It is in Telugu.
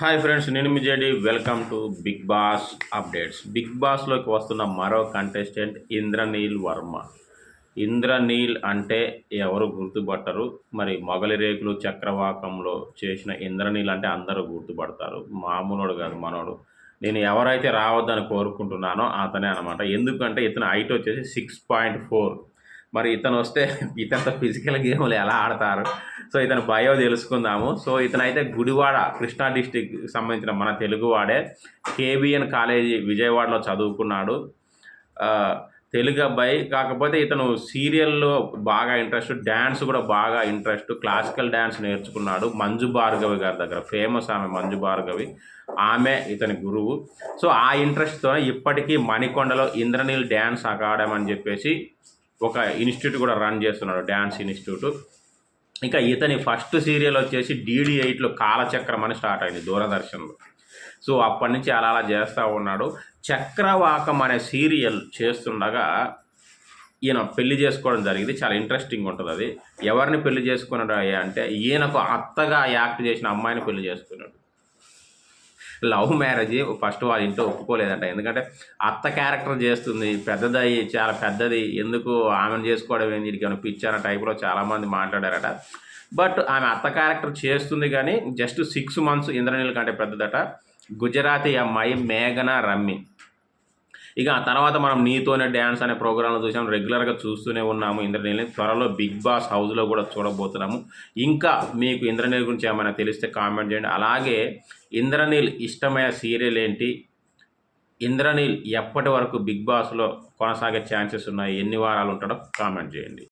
హాయ్ ఫ్రెండ్స్, నేను మీ J D. Welcome to Big Boss updates. Big బాస్లోకి వస్తున్న మరో కంటెస్టెంట్ ఇంద్రనీల్ వర్మ. ఇంద్రనీల్ అంటే ఎవరు గుర్తుపట్టరు. మరి మొగలి రేకులు చక్రవాకంలో చేసిన ఇంద్రనీల్ అంటే అందరూ గుర్తుపడతారు. మామూలుడు కాదు మనోడు. నేను ఎవరైతే రావద్దని కోరుకుంటున్నానో అతనే అనమాట. ఎందుకంటే ఇతను హైట్ వచ్చేసి 6.4. మరి ఇతను వస్తే ఇతనితో ఫిజికల్ గేమ్లు ఎలా ఆడతారు? సో ఇతను బయో తెలుసుకుందాము. సో ఇతనైతే గుడివాడ కృష్ణా డిస్టిక్ సంబంధించిన మన తెలుగువాడే. కేబిఎన్ కాలేజీ విజయవాడలో చదువుకున్నాడు. తెలుగు అబ్బాయి. కాకపోతే ఇతను సీరియల్లో బాగా ఇంట్రెస్ట్, డ్యాన్స్ కూడా బాగా ఇంట్రెస్ట్. క్లాసికల్ డ్యాన్స్ నేర్చుకున్నాడు మంజు భార్గవి గారి దగ్గర. ఫేమస్ ఆమె మంజు భార్గవి, ఆమె ఇతని గురువు. సో ఆ ఇంట్రెస్ట్తో ఇప్పటికీ మణికొండలో ఇంద్రనీల్ డ్యాన్స్ అకాడమీ అని చెప్పేసి ఒక ఇన్స్టిట్యూట్ కూడా రన్ చేస్తున్నాడు, డ్యాన్స్ ఇన్స్టిట్యూట్. ఇంకా ఇతని ఫస్ట్ సీరియల్ వచ్చేసి DD8లో కాలచక్రం అని స్టార్ట్ అయింది దూరదర్శన్లో. సో అప్పటి నుంచి అలా అలా చేస్తూ ఉన్నాడు. చక్రవాకం అనే సీరియల్ చేస్తుండగా ఈయన పెళ్లి చేసుకోవడం జరిగింది. చాలా ఇంట్రెస్టింగ్ ఉంటుంది అది. ఎవరిని పెళ్లి చేసుకున్నాడు అంటే ఈయనకు అత్తగా యాక్ట్ చేసిన అమ్మాయిని పెళ్లి చేసుకున్నాడు. Love marriage. ఫస్ట్ వాళ్ళ ఇంట్లో ఒప్పుకోలేదంట. ఎందుకంటే అత్త క్యారెక్టర్ చేస్తుంది, పెద్దదయ్యి చాలా పెద్దది, ఎందుకు ఆమెను చేసుకోవడం ఏంది, వీడికి ఏమైనా పిచ్చాన టైప్లో చాలామంది మాట్లాడారట. బట్ ఆమె అత్త క్యారెక్టర్ చేస్తుంది కానీ జస్ట్ 6 months ఇంద్రనీల్ కంటే పెద్దదట. గుజరాతీ అమ్మాయి మేఘనా రమ్మి. ఇక ఆ తర్వాత మనం నీతోనే డ్యాన్స్ అనే ప్రోగ్రాంలో చూసాం, రెగ్యులర్గా చూస్తూనే ఉన్నాము ఇంద్రనీల్ని. త్వరలో బిగ్ బాస్ హౌస్లో కూడా చూడబోతున్నాము. ఇంకా మీకు ఇంద్రనీల్ గురించి ఏమైనా తెలిస్తే కామెంట్ చేయండి. అలాగే ఇంద్రనీల్ ఇష్టమైన సీరియల్ ఏంటి, ఇంద్రనీల్ ఎప్పటి వరకు బిగ్ బాస్లో కొనసాగే ఛాన్సెస్ ఉన్నాయి, ఎన్ని వారాలు ఉంటాడో కామెంట్ చేయండి.